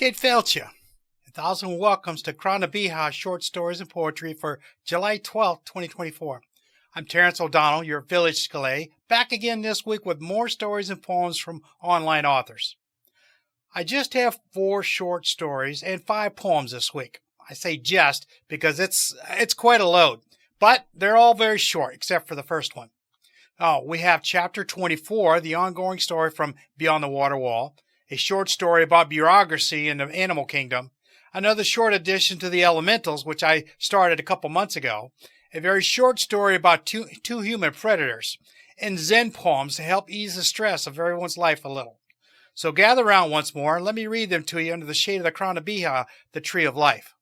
Cead Fáilte. 1,000 welcomes to Crann short stories and poetry for July 12th, 2024. I'm Terrance Ó Domhnaill, your village scéalaí, back again this week with more stories and poems from online authors. I just have 4 short stories and 5 poems this week. I say just because it's quite a load, but they're all very short except for the first one. We have chapter 24, the ongoing story from Beyond the Water Wall, a short story about bureaucracy in the animal kingdom, another short addition to the elementals, which I started a couple months ago, a very short story about two human predators, and Zen poems to help ease the stress of everyone's life a little. So gather around once more and let me read them to you under the shade of the Crann, the tree of life.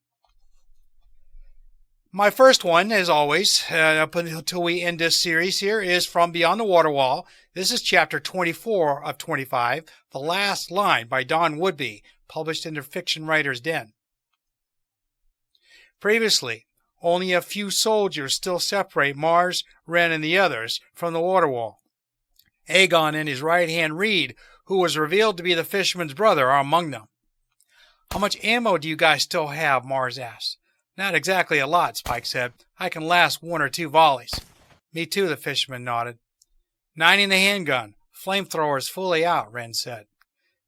My first one, as always, up until we end this series here, is from Beyond the Water Wall. This is chapter 24 of 25, The Last Line by Don Woodby, published in the Fiction Writer's Den. Previously, only a few soldiers still separate Mars, Wren, and the others from the water wall. Aegon and his right-hand Reed, who was revealed to be the fisherman's brother, are among them. "How much ammo do you guys still have?" Mars asked. "Not exactly a lot," Spike said. "I can last 1 or 2 volleys." "Me too," the fisherman nodded. 9 in the handgun. Flamethrower's fully out, Wren said.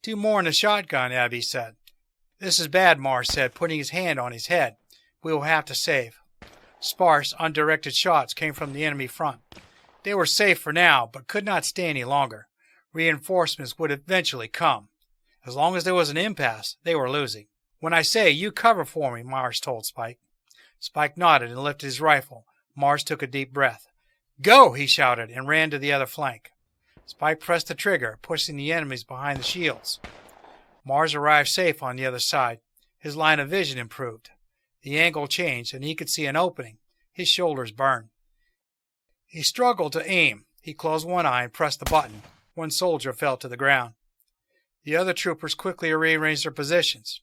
2 more in the shotgun, Abby said. "This is bad," Mars said, putting his hand on his head. "We will have to save." Sparse, undirected shots came from the enemy front. They were safe for now, but could not stay any longer. Reinforcements would eventually come. As long as there was an impasse, they were losing. "When I say, you cover for me," Mars told Spike. Spike nodded and lifted his rifle. Mars took a deep breath. "Go!" he shouted, and ran to the other flank. Spike pressed the trigger, pushing the enemies behind the shields. Mars arrived safe on the other side. His line of vision improved. The angle changed, and he could see an opening. His shoulders burned. He struggled to aim. He closed one eye and pressed the button. 1 soldier fell to the ground. The other troopers quickly rearranged their positions.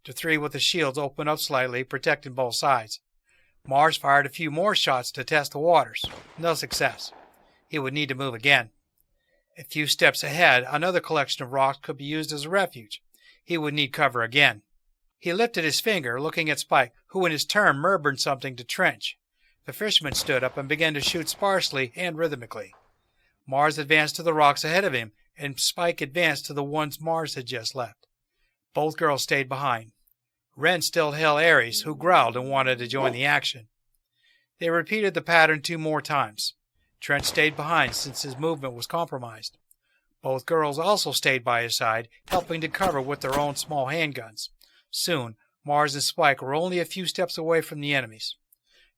The 3 with the shields opened up slightly, protecting both sides. Mars fired a few more shots to test the waters. No success. He would need to move again. A few steps ahead, another collection of rocks could be used as a refuge. He would need cover again. He lifted his finger, looking at Spike, who in his turn murmured something to Trench. The fisherman stood up and began to shoot sparsely and rhythmically. Mars advanced to the rocks ahead of him, and Spike advanced to the ones Mars had just left. Both girls stayed behind. Wren still held Ares, who growled and wanted to join the action. They repeated the pattern 2 more times. Trench stayed behind since his movement was compromised. Both girls also stayed by his side, helping to cover with their own small handguns. Soon, Mars and Spike were only a few steps away from the enemies.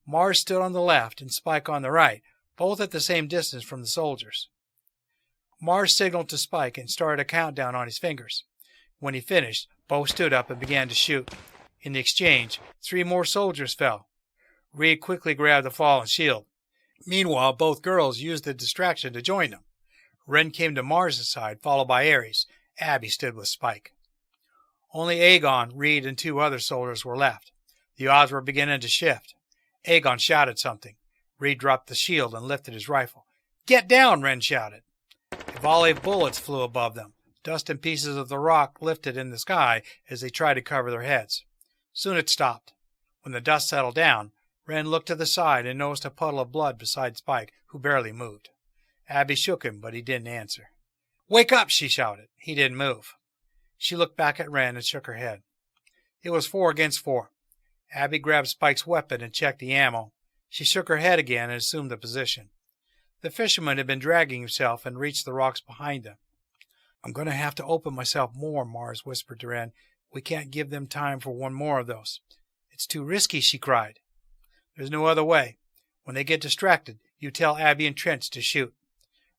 Mars stood on the left and Spike on the right, both at the same distance from the soldiers. Mars signaled to Spike and started a countdown on his fingers. When he finished, both stood up and began to shoot. In the exchange, 3 more soldiers fell. Reed quickly grabbed the fallen shield. Meanwhile, both girls used the distraction to join them. Wren came to Mars' side, followed by Ares. Abby stood with Spike. Only Aegon, Reed, and 2 other soldiers were left. The odds were beginning to shift. Aegon shouted something. Reed dropped the shield and lifted his rifle. "Get down!" Wren shouted. A volley of bullets flew above them. Dust and pieces of the rock lifted in the sky as they tried to cover their heads. Soon it stopped. When the dust settled down, Wren looked to the side and noticed a puddle of blood beside Spike, who barely moved. Abby shook him, but he didn't answer. "Wake up!" she shouted. He didn't move. She looked back at Wren and shook her head. It was 4 against 4. Abby grabbed Spike's weapon and checked the ammo. She shook her head again and assumed the position. The fisherman had been dragging himself and reached the rocks behind them. "I'm going to have to open myself more," Mars whispered to Wren. "We can't give them time for 1 more of those." "It's too risky," she cried. "There's no other way. When they get distracted, you tell Abby and Trench to shoot."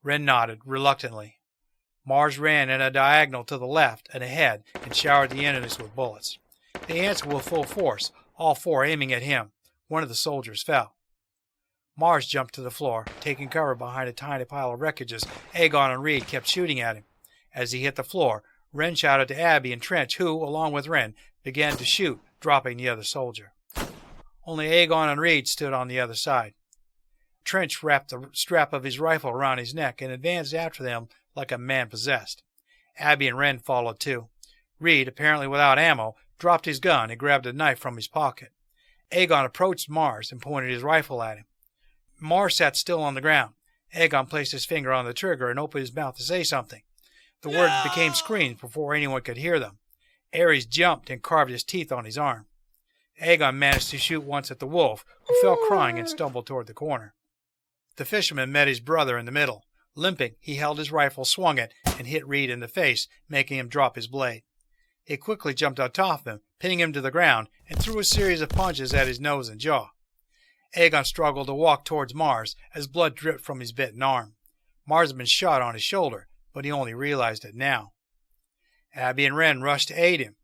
Wren nodded, reluctantly. Mars ran in a diagonal to the left and ahead and showered the enemies with bullets. They answered with full force, all 4 aiming at him. 1 of the soldiers fell. Mars jumped to the floor, taking cover behind a tiny pile of wreckages. Aegon and Reed kept shooting at him. As he hit the floor, Wren shouted to Abby and Trench, who, along with Wren, began to shoot, dropping the other soldier. Only Aegon and Reed stood on the other side. Trench wrapped the strap of his rifle around his neck and advanced after them like a man possessed. Abby and Wren followed too. Reed, apparently without ammo, dropped his gun and grabbed a knife from his pocket. Aegon approached Mars and pointed his rifle at him. Mars sat still on the ground. Aegon placed his finger on the trigger and opened his mouth to say something. The words became screams before anyone could hear them. Aerys jumped and carved his teeth on his arm. Aegon managed to shoot once at the wolf, who fell crying and stumbled toward the corner. The fisherman met his brother in the middle. Limping, he held his rifle, swung it, and hit Reed in the face, making him drop his blade. He quickly jumped on top of him, pinning him to the ground, and threw a series of punches at his nose and jaw. Aegon struggled to walk towards Mars as blood dripped from his bitten arm. Mars had been shot on his shoulder, but he only realized it now. Abby and Wren rushed to aid him.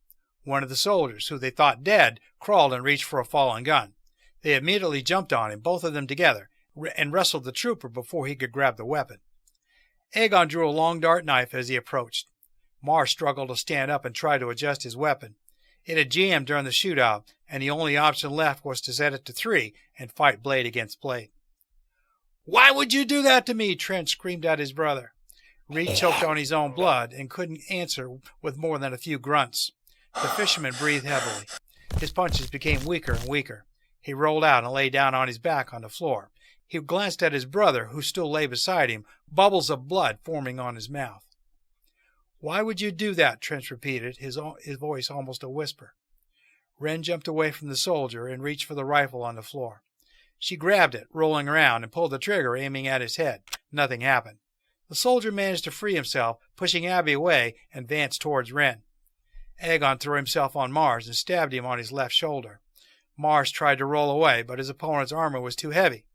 One of the soldiers, who they thought dead, crawled and reached for a fallen gun. They immediately jumped on him, both of them together, and wrestled the trooper before he could grab the weapon. Aegon drew a long dart knife as he approached. Mars struggled to stand up and try to adjust his weapon. It had jammed during the shootout, and the only option left was to set it to 3 and fight blade against blade. "Why would you do that to me?" Trent screamed at his brother. Reed choked on his own blood and couldn't answer with more than a few grunts. The fisherman breathed heavily. His punches became weaker and weaker. He rolled out and lay down on his back on the floor. He glanced at his brother, who still lay beside him, bubbles of blood forming on his mouth. "Why would you do that?" Trent repeated, his voice almost a whisper. Wren jumped away from the soldier and reached for the rifle on the floor. She grabbed it, rolling around, and pulled the trigger, aiming at his head. Nothing happened. The soldier managed to free himself, pushing Abby away, and advanced towards Wren. Aegon threw himself on Mars and stabbed him on his left shoulder. Mars tried to roll away, but his opponent's armor was too heavy.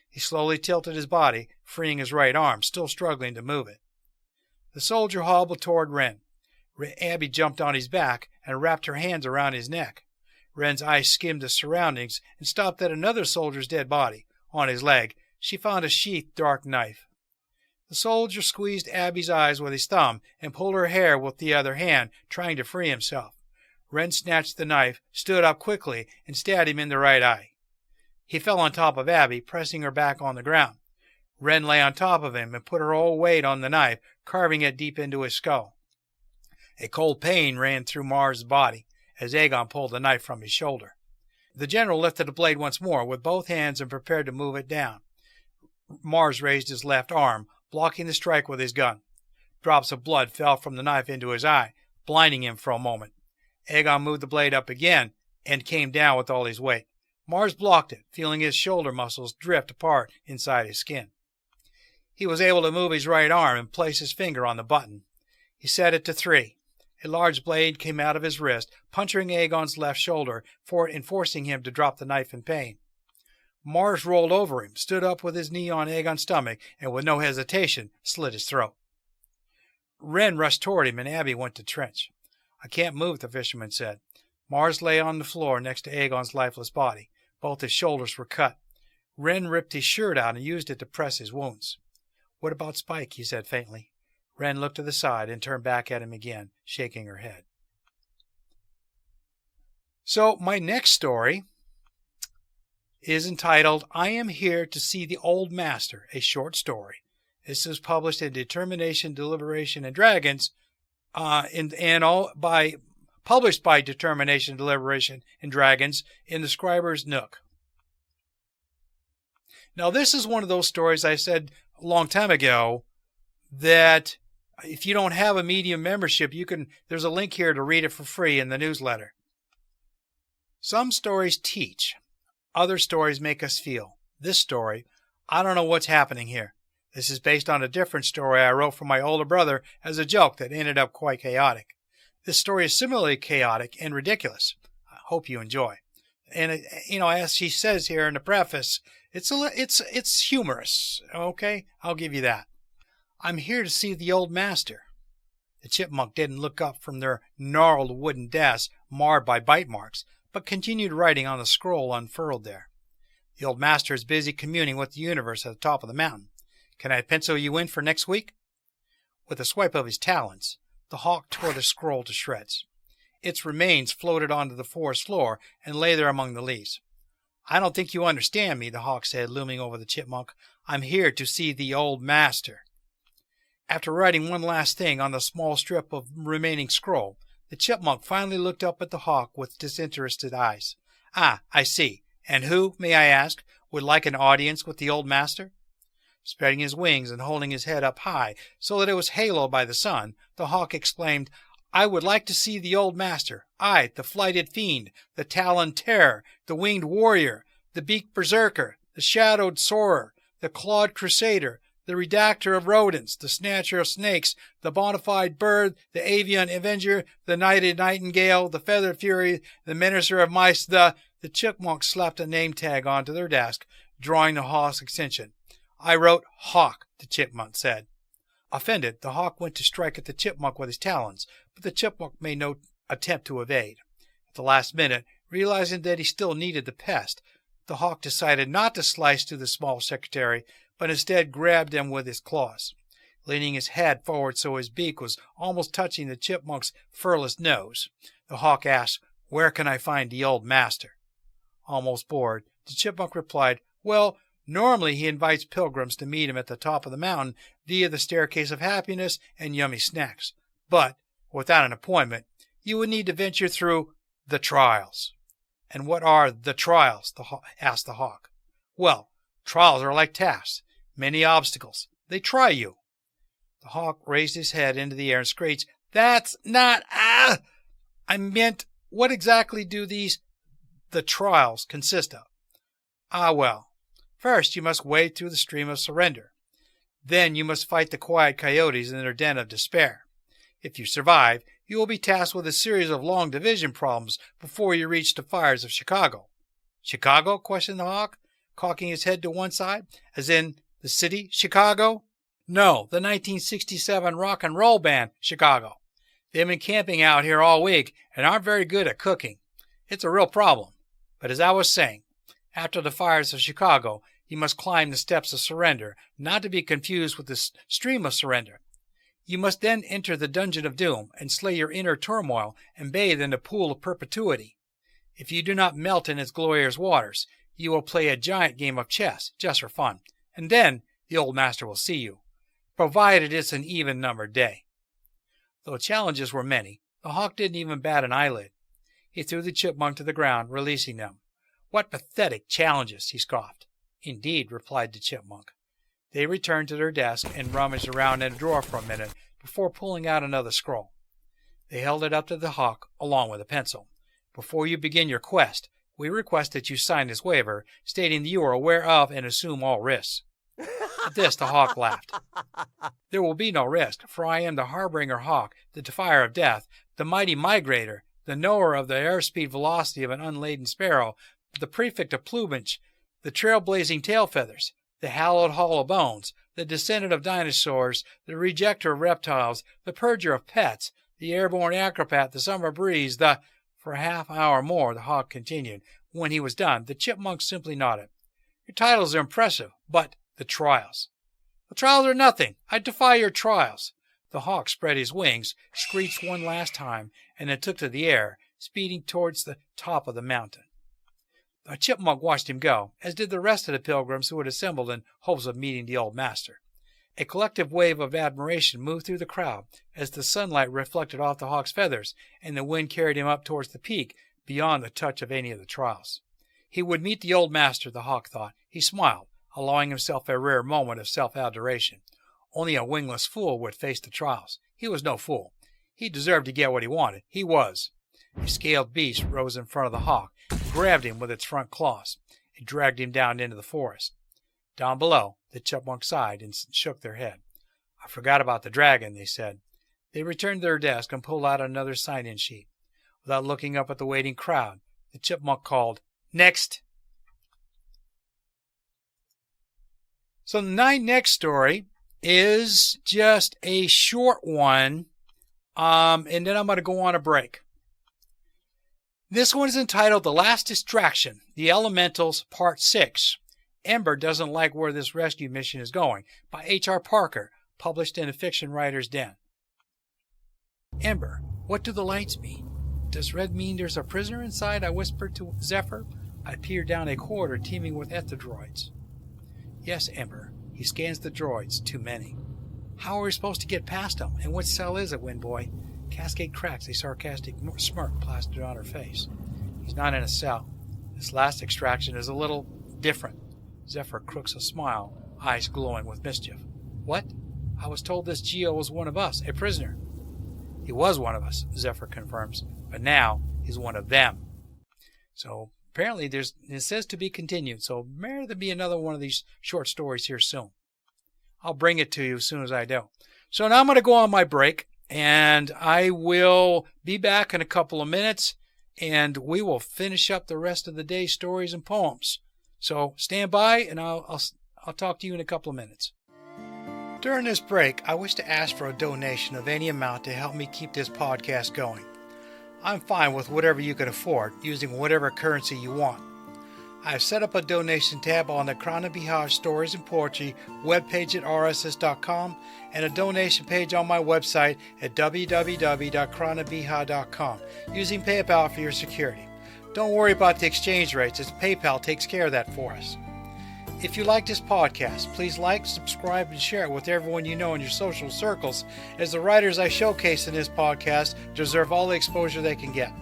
He slowly tilted his body, freeing his right arm, still struggling to move it. The soldier hobbled toward Wren. Abby jumped on his back and wrapped her hands around his neck. Wren's eyes skimmed the surroundings and stopped at another soldier's dead body. On his leg, she found a sheathed dark knife. The soldier squeezed Abby's eyes with his thumb and pulled her hair with the other hand, trying to free himself. Wren snatched the knife, stood up quickly, and stabbed him in the right eye. He fell on top of Abby, pressing her back on the ground. Wren lay on top of him and put her whole weight on the knife, carving it deep into his skull. A cold pain ran through Mars' body as Aegon pulled the knife from his shoulder. The general lifted the blade once more with both hands and prepared to move it down. Mars raised his left arm, blocking the strike with his gun. Drops of blood fell from the knife into his eye, blinding him for a moment. Aegon moved the blade up again and came down with all his weight. Mars blocked it, feeling his shoulder muscles drift apart inside his skin. He was able to move his right arm and place his finger on the button. He set it to 3. A large blade came out of his wrist, puncturing Aegon's left shoulder and forcing him to drop the knife in pain. Mars rolled over him, stood up with his knee on Aegon's stomach, and with no hesitation slit his throat. Wren rushed toward him, and Abby went to Trench. "I can't move," the fisherman said. Mars lay on the floor next to Aegon's lifeless body. Both his shoulders were cut. Wren ripped his shirt out and used it to press his wounds. "What about Spike?" he said faintly. Wren looked to the side and turned back at him again, shaking her head. So my next story is entitled, "I Am Here to See the Old Master," a short story. This is published in Determination, Deliberation, and Dragons, published by Determination, Deliberation, and Dragons in the Scriber's Nook. Now, this is one of those stories I said a long time ago that if you don't have a Medium membership, there's a link here to read it for free in the newsletter. Some stories teach. Other stories make us feel. This story, I don't know what's happening here. This is based on a different story I wrote for my older brother as a joke that ended up quite chaotic. This story is similarly chaotic and ridiculous. I hope you enjoy. And, as she says here in the preface, it's humorous, okay? I'll give you that. I'm here to see the old master. The chipmunk didn't look up from their gnarled wooden desk marred by bite marks, but continued writing on the scroll unfurled there. The old master is busy communing with the universe at the top of the mountain. Can I pencil you in for next week? With a swipe of his talons, the hawk tore the scroll to shreds. Its remains floated onto the forest floor and lay there among the leaves. "I don't think you understand me," the hawk said, looming over the chipmunk. "I'm here to see the old master." After writing one last thing on the small strip of remaining scroll, The chipmunk finally looked up at the hawk with disinterested eyes. "Ah, I see. And who, may I ask, would like an audience with the old master?" Spreading his wings and holding his head up high so that it was haloed by the sun, the hawk exclaimed, "I would like to see the old master, I, the flighted fiend, the taloned terror, the winged warrior, the beaked berserker, the shadowed soarer, the clawed crusader, the redactor of rodents, the snatcher of snakes, the bona fide bird, the avian avenger, the knighted nightingale, the feathered fury, the menacer of mice, the—" The chipmunk slapped a name tag onto their desk, drawing the hawk's attention. "I wrote Hawk," the chipmunk said. Offended, the hawk went to strike at the chipmunk with his talons, but the chipmunk made no attempt to evade. At the last minute, realizing that he still needed the pest, the hawk decided not to slice through the small secretary, but instead grabbed him with his claws. Leaning his head forward so his beak was almost touching the chipmunk's furless nose, the hawk asked, "Where can I find the old master?" Almost bored, the chipmunk replied, "Well, normally he invites pilgrims to meet him at the top of the mountain via the staircase of happiness and yummy snacks. But, without an appointment, you would need to venture through the trials." "And what are the trials?" asked the hawk. "Well, trials are like tasks, many obstacles. They try you." The hawk raised his head into the air and screeched, "That's not, I meant, what exactly do the trials consist of?" "Ah, well, first you must wade through the stream of surrender. Then you must fight the quiet coyotes in their den of despair. If you survive, you will be tasked with a series of long division problems before you reach the fires of Chicago." "Chicago?" questioned the hawk, cocking his head to one side, "as in the city Chicago?" "No, the 1967 rock and roll band Chicago. They've been camping out here all week and aren't very good at cooking. It's a real problem. But as I was saying, after the fires of Chicago, you must climb the steps of surrender, not to be confused with the stream of surrender. You must then enter the dungeon of doom and slay your inner turmoil and bathe in the pool of perpetuity. If you do not melt in its glorious waters, you will play a giant game of chess, just for fun, and then the old master will see you, provided it's an even-numbered day." Though challenges were many, the hawk didn't even bat an eyelid. He threw the chipmunk to the ground, releasing them. "What pathetic challenges!" he scoffed. "Indeed," replied the chipmunk. They returned to their desk and rummaged around in a drawer for a minute before pulling out another scroll. They held it up to the hawk, along with a pencil. "Before you begin your quest, we request that you sign this waiver, stating that you are aware of and assume all risks." At this, the hawk laughed. "There will be no risk, for I am the harbinger hawk, the defier of death, the mighty migrator, the knower of the airspeed velocity of an unladen sparrow, the prefect of plumage, the trailblazing tail feathers, the hallowed hollow bones, the descendant of dinosaurs, the rejecter of reptiles, the purger of pets, the airborne acrobat, the summer breeze, the—" For a half hour more, the hawk continued. When he was done, the chipmunk simply nodded. "Your titles are impressive, but the trials?" "The trials are nothing. I defy your trials." The hawk spread his wings, screeched one last time, and then took to the air, speeding towards the top of the mountain. The chipmunk watched him go, as did the rest of the pilgrims who had assembled in hopes of meeting the old master. A collective wave of admiration moved through the crowd as the sunlight reflected off the hawk's feathers and the wind carried him up towards the peak beyond the touch of any of the trials. He would meet the old master, the hawk thought. He smiled, allowing himself a rare moment of self-adoration. Only a wingless fool would face the trials. He was no fool. He deserved to get what he wanted. He was. A scaled beast rose in front of the hawk, grabbed him with its front claws. It dragged him down into the forest. Down below, the chipmunk sighed and shook their head. "I forgot about the dragon," they said. They returned to their desk and pulled out another sign-in sheet. Without looking up at the waiting crowd, the chipmunk called, "Next!" So the next story is just a short one, and then I'm going to go on a break. This one is entitled The Last Distraction, The Elementals, Part 6. Ember Doesn't Like Where This Rescue Mission Is Going, by H.R. Parker, published in the Fiction Writer's Den. "Ember, what do the lights mean? Does red mean there's a prisoner inside?" I whispered to Zephyr. I peered down a corridor teeming with ethadroids. "Yes, Ember. He scans the droids. Too many." "How are we supposed to get past them? And which cell is it, Windboy? Cascade cracks, a sarcastic smirk plastered on her face. He's not in a cell. This last extraction is a little different. Zephyr crooks a smile, eyes glowing with mischief. What? I was told this Geo was one of us, a prisoner. He was one of us, Zephyr confirms, but now he's one of them. So apparently it says to be continued, so may there be another one of these short stories here soon. I'll bring it to you as soon as I do. So now I'm going to go on my break, and I will be back in a couple of minutes, and we will finish up the rest of the day's stories and poems. So stand by, and I'll talk to you in a couple of minutes. During this break, I wish to ask for a donation of any amount to help me keep this podcast going. I'm fine with whatever you can afford, using whatever currency you want. I've set up a donation tab on the Crann Stories and Poetry webpage at rss.com and a donation page on my website at www.crannabihah.com using PayPal for your security. Don't worry about the exchange rates, as PayPal takes care of that for us. If you like this podcast, please like, subscribe, and share it with everyone you know in your social circles, as the writers I showcase in this podcast deserve all the exposure they can get.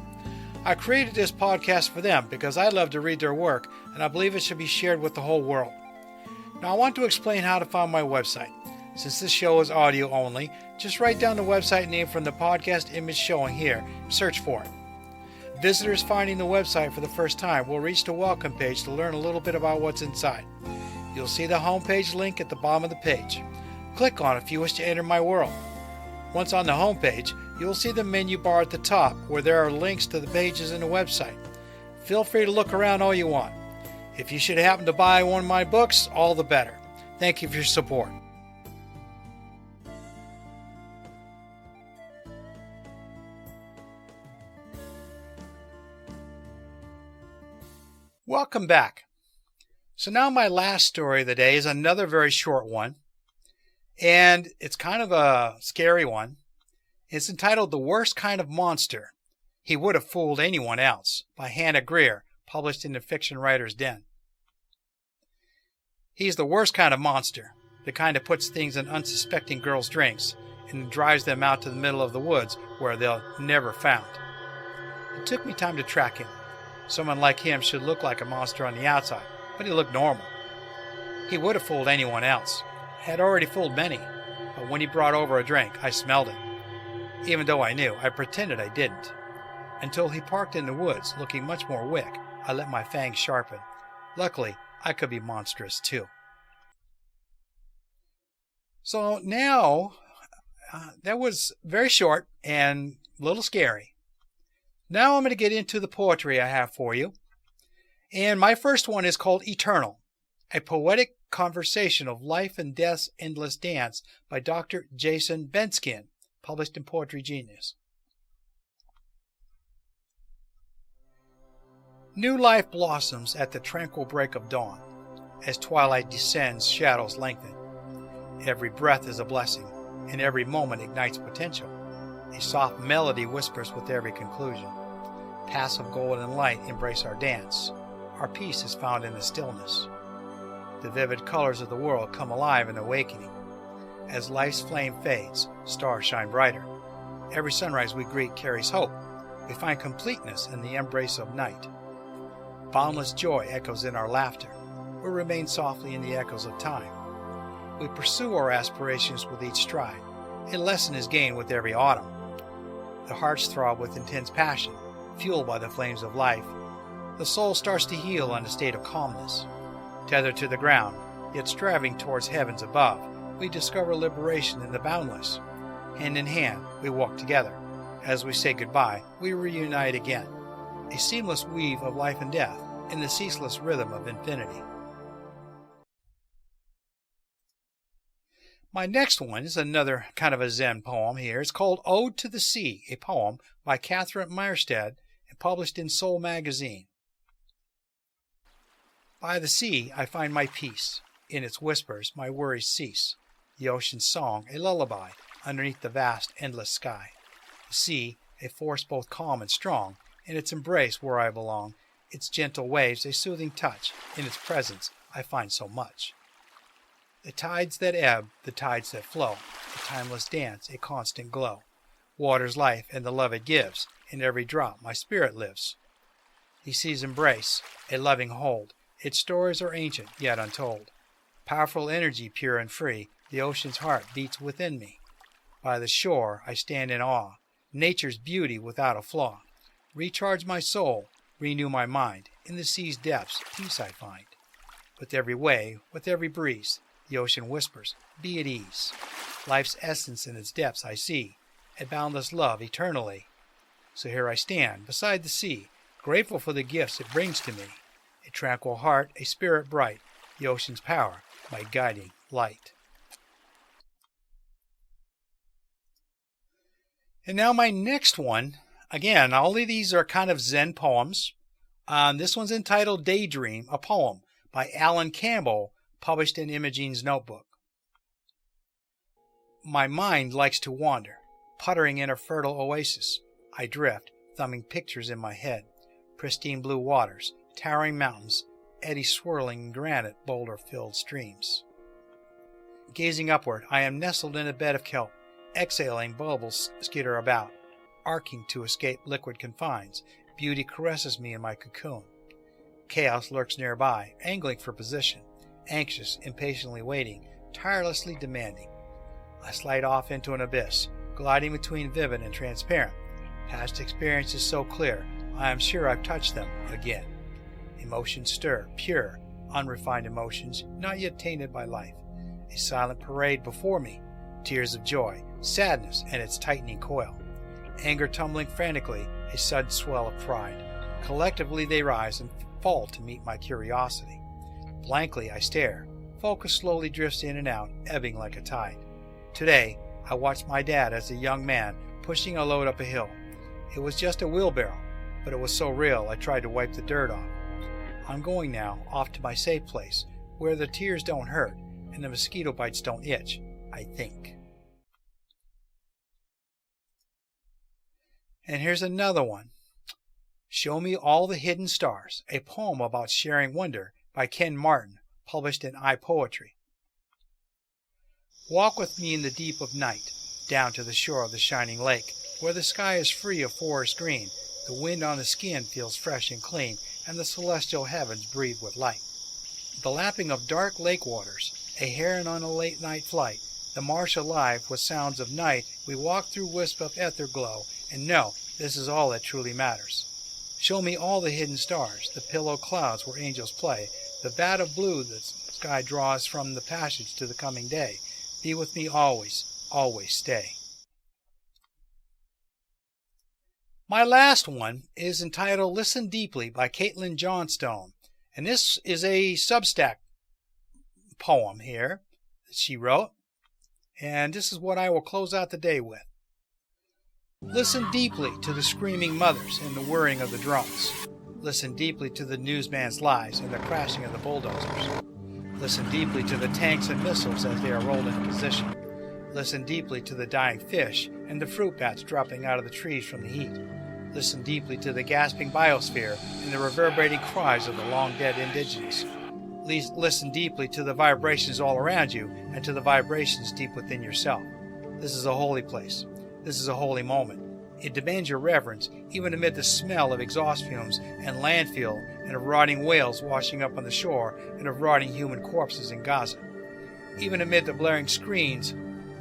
I created this podcast for them because I love to read their work, and I believe it should be shared with the whole world. Now I want to explain how to find my website. Since this show is audio only, just write down the website name from the podcast image showing here. Search for it. Visitors finding the website for the first time will reach the welcome page to learn a little bit about what's inside. You'll see the homepage link at the bottom of the page. Click on it if you wish to enter my world. Once on the homepage, you'll see the menu bar at the top where there are links to the pages in the website. Feel free to look around all you want. If you should happen to buy one of my books, all the better. Thank you for your support. Welcome back. So now my last story of the day is another very short one, and it's kind of a scary one. It's entitled The Worst Kind of Monster. He Would Have Fooled Anyone Else by Hannah Greer, published in the Fiction Writer's Den. He's the worst kind of monster, the kind that puts things in unsuspecting girls' drinks and drives them out to the middle of the woods where they'll never found. It took me time to track him. Someone like him should look like a monster on the outside, but he looked normal. He would have fooled anyone else. Had already fooled many, but when he brought over a drink, I smelled it. Even though I knew, I pretended I didn't. Until he parked in the woods, looking much more wick, I let my fangs sharpen. Luckily, I could be monstrous too. So now, that was very short and a little scary. Now I'm going to get into the poetry I have for you. And my first one is called Eternal, a poetic conversation of life and death's endless dance by Dr. Jason Benskin, published in Poetry Genius. New life blossoms at the tranquil break of dawn. As twilight descends, shadows lengthen. Every breath is a blessing, and every moment ignites potential. A soft melody whispers with every conclusion. Paths of golden light embrace our dance. Our peace is found in the stillness. The vivid colors of the world come alive in awakening. As life's flame fades, stars shine brighter. Every sunrise we greet carries hope. We find completeness in the embrace of night. Boundless joy echoes in our laughter. We remain softly in the echoes of time. We pursue our aspirations with each stride. A lesson is gained with every autumn. The hearts throb with intense passion, fueled by the flames of life. The soul starts to heal in a state of calmness. Tethered to the ground, yet striving towards heavens above, we discover liberation in the boundless. Hand in hand, we walk together. As we say goodbye, we reunite again. A seamless weave of life and death in the ceaseless rhythm of infinity. My next one is another kind of a Zen poem here. It's called Ode to the Sea, a poem by Catherine Meyerstead and published in Soul magazine. By the sea I find my peace. In its whispers my worries cease. The ocean's song, a lullaby, underneath the vast, endless sky. The sea, a force both calm and strong, in its embrace where I belong, its gentle waves a soothing touch, in its presence I find so much. The tides that ebb, the tides that flow, a timeless dance, a constant glow. Water's life and the love it gives. In every drop my spirit lives. The sea's embrace, a loving hold. Its stories are ancient, yet untold. Powerful energy, pure and free, the ocean's heart beats within me. By the shore I stand in awe, nature's beauty without a flaw. Recharge my soul, renew my mind. In the sea's depths, peace I find. With every wave, with every breeze, the ocean whispers, be at ease. Life's essence in its depths I see, a boundless love eternally. So here I stand, beside the sea, grateful for the gifts it brings to me. A tranquil heart, a spirit bright, the ocean's power, my guiding light. And now my next one, again, all of these are kind of Zen poems. This one's entitled Daydream, a poem by Alan Campbell, published in Imogene's Notebook. My mind likes to wander, puttering in a fertile oasis. I drift, thumbing pictures in my head, pristine blue waters, towering mountains, eddy swirling granite, boulder-filled streams. Gazing upward, I am nestled in a bed of kelp, exhaling bubbles skitter about, arcing to escape liquid confines. Beauty caresses me in my cocoon. Chaos lurks nearby, angling for position, anxious, impatiently waiting, tirelessly demanding. I slide off into an abyss, gliding between vivid and transparent. Past experiences so clear, I am sure I've touched them again. Emotions stir, pure, unrefined emotions, not yet tainted by life. A silent parade before me, tears of joy, sadness and its tightening coil. Anger tumbling frantically, a sudden swell of pride. Collectively they rise and fall to meet my curiosity. Blankly I stare. Focus slowly drifts in and out, ebbing like a tide. Today, I watched my dad as a young man pushing a load up a hill. It was just a wheelbarrow, but it was so real I tried to wipe the dirt off. I'm going now, off to my safe place, where the tears don't hurt and the mosquito bites don't itch, I think. And here's another one. Show Me All the Hidden Stars, a poem about sharing wonder by Ken Martin, published in iPoetry. Walk with me in the deep of night, down to the shore of the shining lake, where the sky is free of forest green, the wind on the skin feels fresh and clean, and the celestial heavens breathe with light. The lapping of dark lake waters, a heron on a late night flight, the marsh alive with sounds of night, we walk through wisp of ether glow, and know this is all that truly matters. Show me all the hidden stars, the pillow clouds where angels play, the vat of blue the sky draws from the passage to the coming day. Be with me always, always stay. My last one is entitled Listen Deeply by Caitlin Johnstone, and this is a Substack poem here that she wrote, and this is what I will close out the day with. Listen deeply to the screaming mothers and the whirring of the drums. Listen deeply to the newsman's lies and the crashing of the bulldozers. Listen deeply to the tanks and missiles as they are rolled into position. Listen deeply to the dying fish and the fruit bats dropping out of the trees from the heat. Listen deeply to the gasping biosphere and the reverberating cries of the long-dead indigenous. Listen deeply to the vibrations all around you and to the vibrations deep within yourself. This is a holy place. This is a holy moment. It demands your reverence, even amid the smell of exhaust fumes and landfill and of rotting whales washing up on the shore and of rotting human corpses in Gaza. Even amid the blaring screens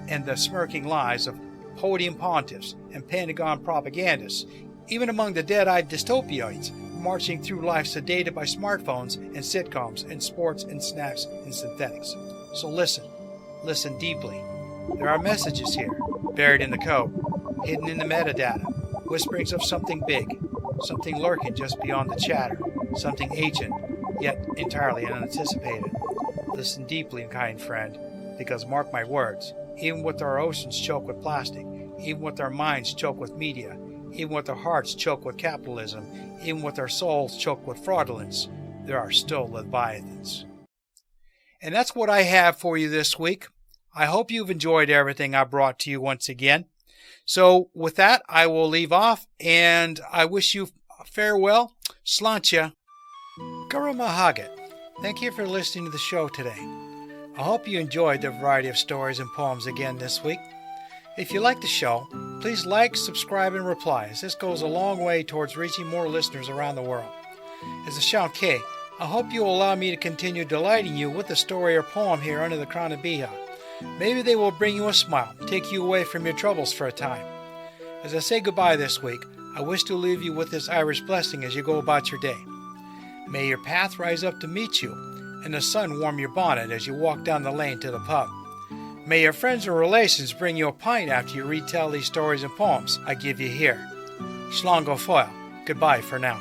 and the smirking lies of podium pontiffs and Pentagon propagandists, even among the dead-eyed dystopioids marching through life sedated by smartphones and sitcoms and sports and snacks and synthetics. So listen deeply. There are messages here, buried in the code, hidden in the metadata, whisperings of something big, something lurking just beyond the chatter, something ancient, yet entirely unanticipated. Listen deeply, kind friend, because mark my words, even with our oceans choked with plastic, even with our minds choked with media, even with our hearts choked with capitalism, even with our souls choked with fraudulence, there are still leviathans. And that's what I have for you this week. I hope you've enjoyed everything I brought to you once again. So with that, I will leave off, and I wish you farewell. Sláinte. Guramahagat. Thank you for listening to the show today. I hope you enjoyed the variety of stories and poems again this week. If you like the show, Please like, subscribe, and reply, as this goes a long way towards reaching more listeners around the world. As a Sean K, I hope you will allow me to continue delighting you with a story or poem here under the crown of beatha. Maybe they will bring you a smile, take you away from your troubles for a time. As I say goodbye this week, I wish to leave you with this Irish blessing as you go about your day. May your path rise up to meet you, and the sun warm your bonnet as you walk down the lane to the pub. May your friends or relations bring you a pint after you retell these stories and poems I give you here. Slán go fóill. Goodbye for now.